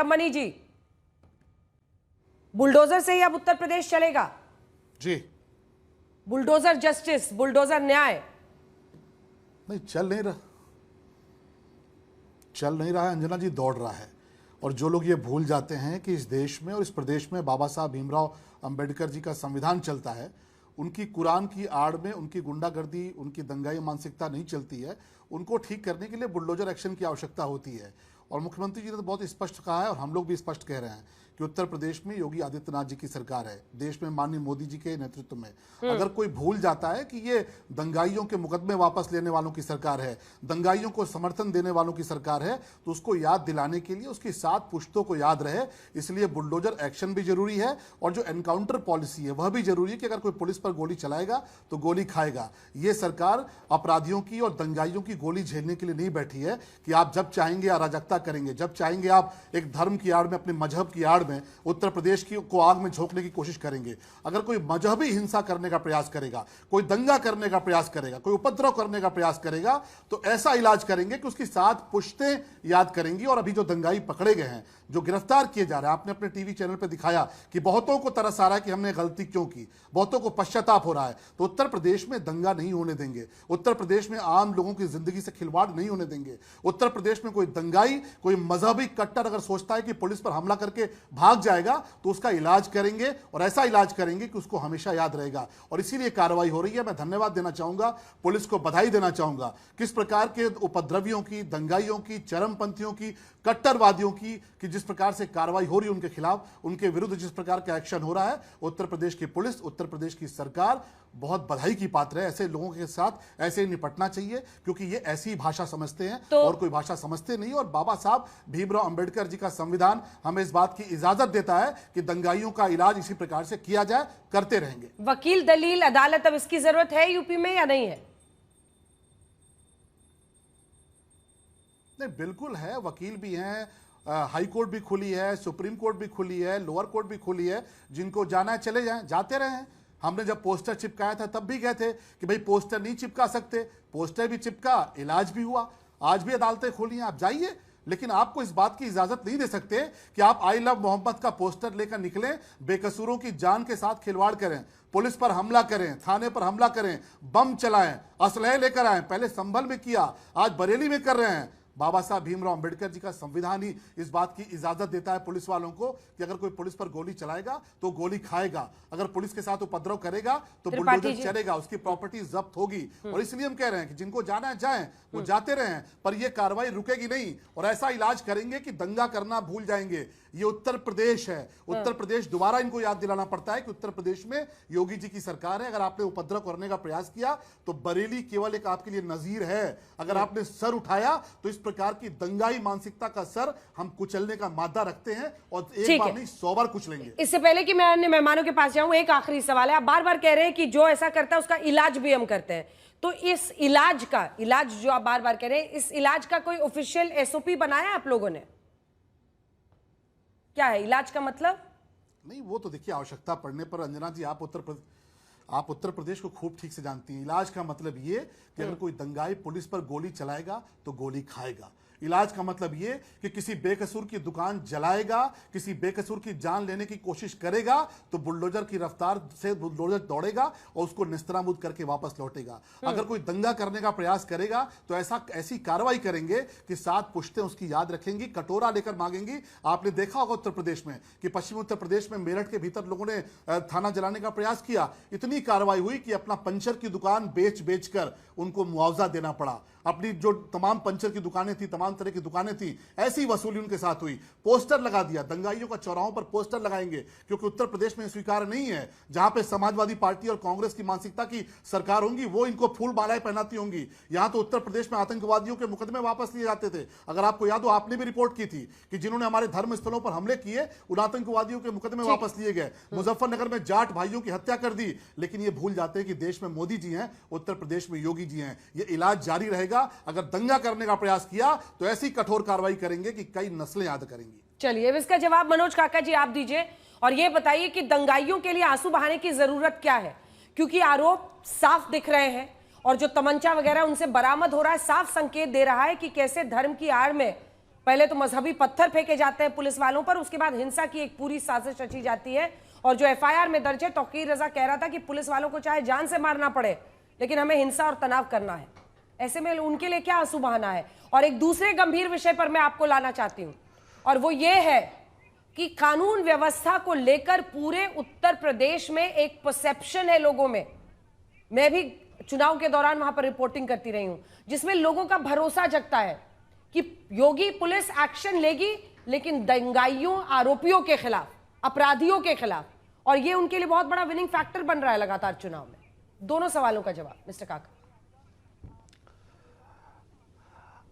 जाएगा। मनी जी, बुलडोजर से ही अब उत्तर प्रदेश चलेगा? जी, बुलडोजर जस्टिस, बुलडोजर न्याय नहीं चल नहीं रहा है अंजना जी, दौड़ रहा है। और जो लोग ये भूल जाते हैं कि इस देश में और इस प्रदेश में बाबा साहब भीमराव अंबेडकर जी का संविधान चलता है, उनकी कुरान की आड़ में उनकी गुंडागर्दी, उनकी दंगाई मानसिकता नहीं चलती है। उनको ठीक करने के लिए बुलडोजर एक्शन की आवश्यकता होती है। और मुख्यमंत्री जी ने तो बहुत स्पष्ट कहा है और हम लोग भी स्पष्ट कह रहे हैं कि उत्तर प्रदेश में योगी आदित्यनाथ जी की सरकार है, देश में माननीय मोदी जी के नेतृत्व में। अगर कोई भूल जाता है कि ये दंगाइयों के मुकदमे वापस लेने वालों की सरकार है, दंगाइयों को समर्थन देने वालों की सरकार है, तो उसको याद दिलाने के लिए उसकी 7 पुश्तों को याद रहे, इसलिए बुलडोजर एक्शन भी जरूरी है। और जो एनकाउंटर पॉलिसी है वह भी जरूरी है कि अगर कोई पुलिस पर गोली चलाएगा तो गोली खाएगा। ये सरकार अपराधियों की और दंगाइयों की गोली झेलने के लिए नहीं बैठी है कि आप जब चाहेंगे अराजकता करेंगे, जब चाहेंगे आप एक धर्म की आड़ में, अपने मजहब की आड़ में उत्तर प्रदेश को आग में झोंकने की कोशिश करेंगे। अगर कोई मजहबी हिंसा करने का प्रयास करेगा, कोई दंगा करने का प्रयास करेगा, कोई उपद्रव करने का प्रयास करेगा, तो ऐसा इलाज करेंगे कि उसकी 7 पुश्तें याद करेंगी। और अभी जो दंगाई पकड़े गए हैं, जो गिरफ्तार किए जा रहे हैं, आपने अपने टीवी चैनल पर दिखाया कि बहुतों को तरस आ रहा है कि हमने गलती क्यों की, बहुतों को पश्चाताप हो रहा है। तो उत्तर प्रदेश में दंगा नहीं होने देंगे, उत्तर प्रदेश में आम लोगों की जिंदगी से खिलवाड़ नहीं होने देंगे। उत्तर प्रदेश में कोई दंगाई, कोई मजहबी कट्टर अगर सोचता है कि पुलिस पर हमला करके भाग जाएगा, तो उसका इलाज करेंगे और ऐसा इलाज करेंगे कि उसको हमेशा याद रहेगा। और इसीलिए कार्रवाई हो रही है। मैं धन्यवाद देना चाहूंगा, पुलिस को बधाई देना चाहूंगा, किस प्रकार के उपद्रवियों की, दंगाइयों की, चरमपंथियों की, कट्टरवादियों की कि जिस प्रकार से कार्रवाई हो रही है उनके खिलाफ, उनके विरुद्ध जिस प्रकार का एक्शन हो रहा है, उत्तर प्रदेश की पुलिस, उत्तर प्रदेश की सरकार बहुत बधाई की पात्र है। ऐसे लोगों के साथ ऐसे ही निपटना चाहिए, क्योंकि ये ऐसी भाषा समझते हैं और कोई भाषा समझते नहीं। और बाबा साहब भीमराव अंबेडकर जी का संविधान हमें इस बात की इजाजत देता है कि दंगाइयों का इलाज इसी प्रकार से किया जाए, करते रहेंगे। वकील, दलील, अदालत, अब इसकी जरूरत है यूपी में या नहीं है? नहीं, बिल्कुल है। वकील भी हैं, हाई कोर्ट भी खुली है, सुप्रीम कोर्ट भी खुली है, लोअर कोर्ट भी खुली है। जिनको जाना है चले जाएं, जाते रहें। हमने जब पोस्टर चिपकाया था तब भी गए थे कि भाई पोस्टर नहीं चिपका सकते, पोस्टर भी चिपका, इलाज भी हुआ। आज भी अदालतें खुली हैं, आप जाइए। लेकिन आपको इस बात की इजाजत नहीं दे सकते कि आप आई लव मोहम्मद का पोस्टर लेकर निकलें, बेकसूरों की जान के साथ खिलवाड़ करें, पुलिस पर हमला करें, थाने पर हमला करें, बम चलाएं, असलहे लेकर आए। पहले संभल में किया, आज बरेली में कर रहे हैं। बाबा साहब भीमराव अंबेडकर जी का संविधान ही इस बात की इजाजत देता है पुलिस वालों को कि अगर कोई पुलिस पर गोली चलाएगा तो गोली खाएगा, अगर पुलिस के साथ उपद्रव करेगा तो बुलडोजर चलेगा, उसकी प्रॉपर्टी जब्त होगी। और इसलिए हम कह रहे हैं कि जिनको जाना है जाएं, वो जाते रहें, पर यह कार्रवाई रुकेगी नहीं। और ऐसा इलाज करेंगे कि दंगा करना भूल जाएंगे। ये उत्तर प्रदेश है, उत्तर प्रदेश दोबारा इनको याद दिलाना पड़ता है कि उत्तर प्रदेश में योगी जी की सरकार है। अगर आपने उपद्रव करने का प्रयास किया तो बरेली केवल एक आपके लिए नजीर है। अगर आपने सर उठाया तो इस प्रकार की दंगाई मानसिकता का सर हम कुचलने का मादा रखते हैं और एक बार नहीं 100 बार कुचलेंगे। इससे पहले कि मैं अन्य मेहमानों के पास जाऊं, एक आखिरी सवाल है। आप बार बार कह रहे हैं कि जो ऐसा करता है उसका इलाज भी हम करते हैं, तो इस इलाज जो आप बार बार कह रहे हैं, इस इलाज का कोई ऑफिशियल एसओपी बनाया आप लोगों ने? क्या है इलाज का मतलब? नहीं, वो तो देखिए आवश्यकता पड़ने पर। अंजना जी, आप उत्तर प्रदेश को खूब ठीक से जानती हैं। इलाज का मतलब ये कि अगर कोई दंगाई पुलिस पर गोली चलाएगा तो गोली खाएगा। इलाज का मतलब ये कि किसी बेकसूर की दुकान जलाएगा, किसी बेकसूर की जान लेने की कोशिश करेगा तो बुलडोजर की रफ्तार से बुलडोजर दौड़ेगा और उसको निस्तराबूद करके वापस लौटेगा। अगर कोई दंगा करने का प्रयास करेगा तो ऐसी कार्रवाई करेंगे कि 7 पुश्तें उसकी याद रखेंगी, कटोरा लेकर मांगेंगी। आपने देखा होगा उत्तर प्रदेश में कि पश्चिमी उत्तर प्रदेश में मेरठ के भीतर लोगों ने थाना जलाने का प्रयास किया। इतनी कार्रवाई हुई कि अपना पंचर की दुकान बेच कर उनको मुआवजा देना पड़ा। अपनी जो तमाम पंचर की दुकानें थी, तमाम तरह की दुकानें थी, ऐसी वसूली उनके साथ हुई। पोस्टर लगा दिया, दंगाइयों का चौराहों पर पोस्टर लगाएंगे, क्योंकि उत्तर प्रदेश में स्वीकार नहीं है। जहां पे समाजवादी पार्टी और कांग्रेस की मानसिकता की सरकार होंगी, वो इनको फूल मालाएं पहनाती होंगी। यहां तो उत्तर प्रदेश में आतंकवादियों के मुकदमे वापस लिए जाते थे। अगर आपको याद हो, आपने भी रिपोर्ट की थी कि जिन्होंने हमारे धर्म स्थलों पर हमले किए, उन आतंकवादियों के मुकदमे वापस लिए गए। मुजफ्फरनगर में जाट भाइयों की हत्या कर दी। लेकिन ये भूल जाते हैं कि देश में मोदी जी हैं, उत्तर प्रदेश में योगी जी हैं। ये इलाज जारी रहेगा। अगर दंगा करने का प्रयास किया तो ऐसी कठोर कार्रवाई करेंगे कि कई नस्लें याद करेंगी। चलिए, इसका जवाब मनोज काका जी आप दीजिए और ये बताइए कि दंगाइयों के लिए आंसू बहाने की जरूरत क्या है, क्योंकि आरोप साफ दिख रहे हैं और जो तमंचा वगैरह उनसे बरामद हो रहा है साफ संकेत दे रहा है कि कैसे धर्म की आड़ में पहले तो मजहबी पत्थर फेंके जाते हैं पुलिस वालों पर, उसके बाद हिंसा की एक पूरी साजिश रची जाती है। और जो एफआईआर में दर्ज है, तौकीर रजा कह रहा था कि पुलिस वालों को चाहे जान से मारना पड़े लेकिन हमें हिंसा और तनाव करना है। ऐसे में उनके लिए क्या आंसू बहाना है। और एक दूसरे गंभीर विषय पर मैं आपको लाना चाहती हूं, और वो ये है कि कानून व्यवस्था को लेकर पूरे उत्तर प्रदेश में एक परसेप्शन है लोगों में। मैं भी चुनाव के दौरान वहां पर रिपोर्टिंग करती रही हूं, जिसमें लोगों का भरोसा जगता है कि योगी पुलिस एक्शन लेगी, लेकिन दंगाइयों, आरोपियों के खिलाफ, अपराधियों के खिलाफ। और ये उनके लिए बहुत बड़ा विनिंग फैक्टर बन रहा है लगातार चुनाव में। दोनों सवालों का जवाब मिस्टर काका।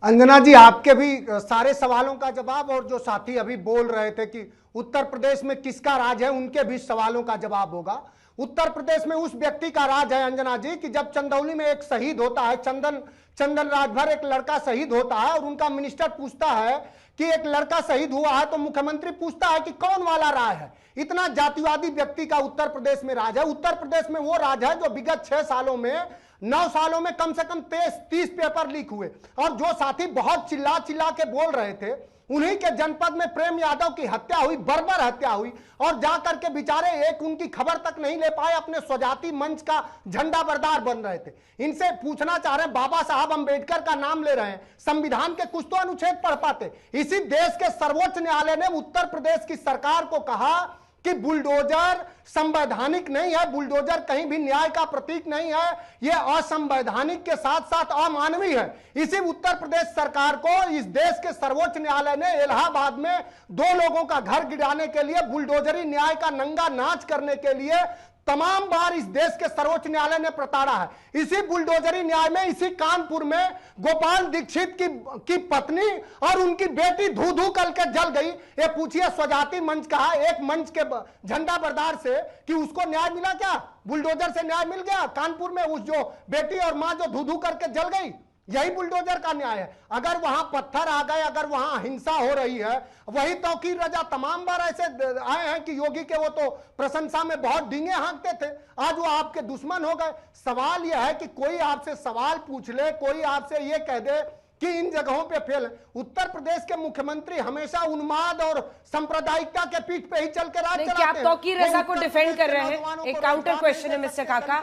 अंजना जी, आपके भी सारे सवालों का जवाब, और जो साथी अभी बोल रहे थे कि उत्तर प्रदेश में किसका राज है, उनके भी सवालों का जवाब होगा। उत्तर प्रदेश में उस व्यक्ति का राज है अंजना जी कि जब चंदौली में एक शहीद होता है, चंदन राजभर एक लड़का शहीद होता है, और उनका मिनिस्टर पूछता है कि एक लड़का शहीद हुआ है, तो मुख्यमंत्री पूछता है कि कौन वाला राज है। इतना जातिवादी व्यक्ति का उत्तर प्रदेश में राज है। उत्तर प्रदेश में वो राज है जो विगत 6 सालों में, 9 सालों में कम से कम 30 पेपर लीक हुए। और जो साथी बहुत चिल्ला चिल्ला के बोल रहे थे, उन्हीं के जनपद में प्रेम यादव की हत्या हुई, बर्बर हत्या हुई, और जाकर के बेचारे एक उनकी खबर तक नहीं ले पाए, अपने स्वजाति मंच का झंडा बरदार बन रहे थे। इनसे पूछना चाह रहे हैं, बाबा साहब अंबेडकर का नाम ले रहे हैं, संविधान के कुछ तो अनुच्छेद पढ़ पाते। इसी देश के सर्वोच्च न्यायालय ने उत्तर प्रदेश की सरकार को कहा कि बुलडोजर संवैधानिक नहीं है, बुलडोजर कहीं भी न्याय का प्रतीक नहीं है, यह असंवैधानिक के साथ साथ अमानवीय है। इसी उत्तर प्रदेश सरकार को इस देश के सर्वोच्च न्यायालय ने इलाहाबाद में 2 लोगों का घर गिराने के लिए, बुलडोजरी न्याय का नंगा नाच करने के लिए तमाम बार इस देश के सर्वोच्च न्यायालय ने प्रताड़ा है। इसी बुलडोजरी न्याय में, इसी कानपुर में गोपाल दीक्षित की पत्नी और उनकी बेटी धू धू करके जल गई। ये पूछिए स्वजाति मंच का एक मंच के झंडा बरदार से कि उसको न्याय मिला क्या? बुलडोजर से न्याय मिल गया कानपुर में? उस जो बेटी और मां जो धू धू करके जल गई, यही बुलडोजर का न्याय है। अगर वहां पत्थर आ गए, अगर वहां हिंसा हो रही है, वही तौकीर रजा तमाम बार ऐसे आए हैं कि योगी के वो तो प्रशंसा में बहुत डींगे हाँकते थे, आज वो आपके दुश्मन हो गए। सवाल यह है कि कोई आपसे सवाल पूछ ले, कोई आपसे ये कह दे कि इन जगहों पे फेल है। उत्तर प्रदेश के मुख्यमंत्री हमेशा उन्माद और सांप्रदायिकता के पीठ पे ही चल के राज चलाते हैं। क्या आप तौकीर रजा को डिफेंड कर रहे हैं? एक काउंटर क्वेश्चन है मिस्टर काका,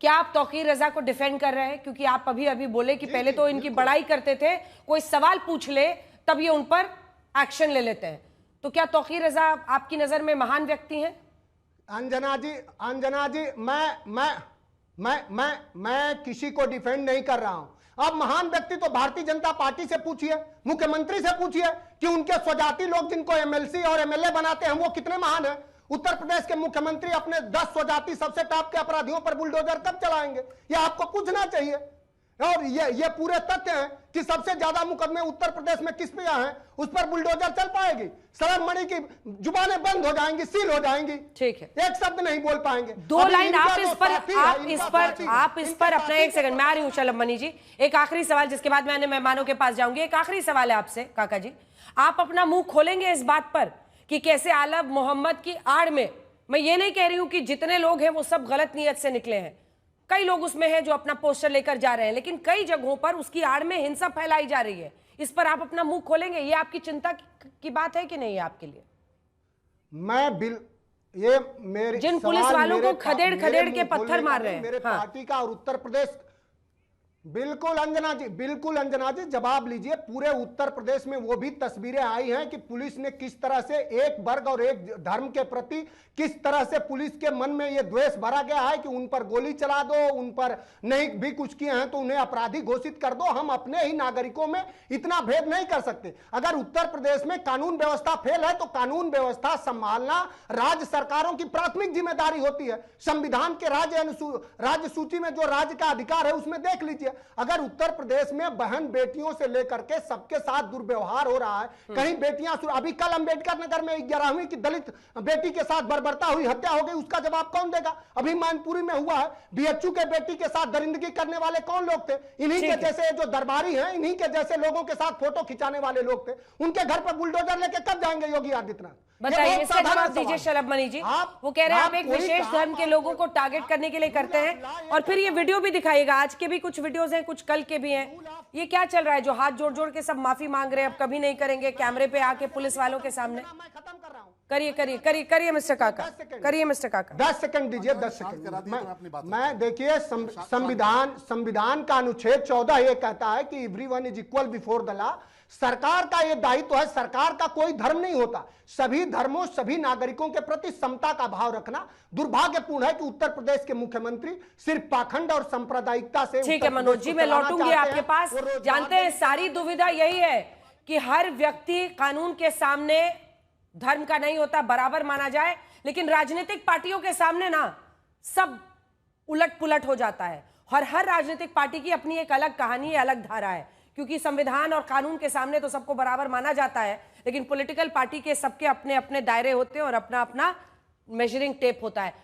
क्या आप तौकीर रजा को डिफेंड कर रहे हैं? क्योंकि आप अभी बोले कि पहले तो इनकी बड़ाई करते थे, कोई सवाल पूछ ले तब ये उन पर एक्शन ले लेते हैं, तो क्या तौकीर रजा आपकी नजर में महान व्यक्ति हैं? अंजना जी, मैं किसी को डिफेंड नहीं कर रहा हूं। अब महान व्यक्ति तो भारतीय जनता पार्टी से पूछिए, मुख्यमंत्री से पूछिए कि उनके स्वजाति लोग जिनको एमएलसी और एमएलए बनाते हैं वो कितने महान हैं। उत्तर प्रदेश के मुख्यमंत्री अपने 10 स्वजाति सबसे टॉप के अपराधियों पर बुलडोजर कब चलाएंगे, ये आपको पूछना चाहिए। और ये पूरे तथ्य हैं कि सबसे ज्यादा मुकदमे उत्तर प्रदेश में किस पे हैं, उस पर बुलडोजर चल पाएगी? शरद मणि की जुबानें बंद हो जाएंगी, सील हो जाएंगी, ठीक है, एक शब्द नहीं बोल पाएंगे। 2 लाइन आप इस पर अपना, एक सेकंड मैं आ रही हूँ शलभ मणि जी, एक आखिरी सवाल जिसके बाद मैं मेहमानों के पास जाऊंगी। एक आखिरी सवाल है आपसे काका जी, आप अपना मुंह खोलेंगे इस बात पर कि कैसे आला मोहम्मद की आड़ में, मैं ये नहीं कह रही हूं कि जितने लोग हैं वो सब गलत नीयत से निकले हैं, कई लोग उसमें हैं जो अपना पोस्टर लेकर जा रहे हैं, लेकिन कई जगहों पर उसकी आड़ में हिंसा फैलाई जा रही है, इस पर आप अपना मुंह खोलेंगे? ये आपकी चिंता की बात है कि नहीं है आपके लिए? ये मेरे जिन पुलिस वालों को खदेड़ के पत्थर मार रहे हैं, मेरे पार्टी का और उत्तर प्रदेश, बिल्कुल अंजना जी जवाब लीजिए। पूरे उत्तर प्रदेश में वो भी तस्वीरें आई हैं कि पुलिस ने किस तरह से एक वर्ग और एक धर्म के प्रति किस तरह से पुलिस के मन में ये द्वेष भरा गया है कि उन पर गोली चला दो, उन पर नहीं भी कुछ किए हैं तो उन्हें अपराधी घोषित कर दो। हम अपने ही नागरिकों में इतना भेद नहीं कर सकते। अगर उत्तर प्रदेश में कानून व्यवस्था फेल है तो कानून व्यवस्था संभालना राज्य सरकारों की प्राथमिक जिम्मेदारी होती है। संविधान के राज्य सूची में जो राज्य का अधिकार है उसमें देख लीजिए। अगर उत्तर प्रदेश में बहन बेटियों से लेकर के सबके साथ दुर्व्यवहार हो रहा है, कहीं बेटियां, अभी कल अंबेडकर नगर में 11वीं की दलित बेटी के साथ बर्बरता हुई, हत्या हो गई, उसका जवाब कौन देगा? अभी मैनपुरी में हुआ है, बीएचयू के बेटी के साथ दरिंदगी करने वाले कौन लोग थे? इन्हीं के जैसे जो दरबारी हैं, इन्हीं के जैसे लोगों के साथ फोटो खिंचाने वाले लोग थे। उनके घर पर बुलडोजर लेके कब जाएंगे योगी आदित्यनाथ? बताइए, बहुत इसका साधारण जवाब सवाल दीजिए है। शलभ मणि जी। आप- वो कह रहे हैं आप एक कोई विशेष कहा- धर्म के लोगों को टारगेट करने के लिए करते हैं, और फिर ये वीडियो भी दिखाइएगा। आज के भी कुछ वीडियोस हैं, कुछ कल के भी हैं। ये क्या चल रहा है जो हाथ जोड़ जोड़ के सब माफी मांग रहे हैं, अब कभी नहीं करेंगे, कैमरे पे आके पुलिस वालों के सामने? मैं खत्म कर रहा हूं। करिए करिए करिए करिए मिस्टर काका, करिए मिस्टर काका। 10 सेकंड दीजिए, 10 शांत करा दिए तो मैं अपनी बात मैं देखिए संविधान का अनुच्छेद 14 ये कहता है कि everyone is equal before the law. सरकार का ये दायित्व है, सरकार का कोई धर्म नहीं होता, सभी धर्मों सभी नागरिकों के प्रति समता का भाव रखना। दुर्भाग्यपूर्ण है कि उत्तर प्रदेश के मुख्यमंत्री सिर्फ पाखंड और सांप्रदायिकता से ठीक है मनोज जी, मैं लौटूंगी आपके पास। जानते हैं सारी दुविधा यही है कि हर व्यक्ति कानून के सामने धर्म का नहीं होता, बराबर माना जाए, लेकिन राजनीतिक पार्टियों के सामने ना सब उलट पुलट हो जाता है। और हर राजनीतिक पार्टी की अपनी एक अलग कहानी है, अलग धारा है, क्योंकि संविधान और कानून के सामने तो सबको बराबर माना जाता है, लेकिन पॉलिटिकल पार्टी के सबके अपने अपने दायरे होते हैं और अपना अपना मेजरिंग टेप होता है।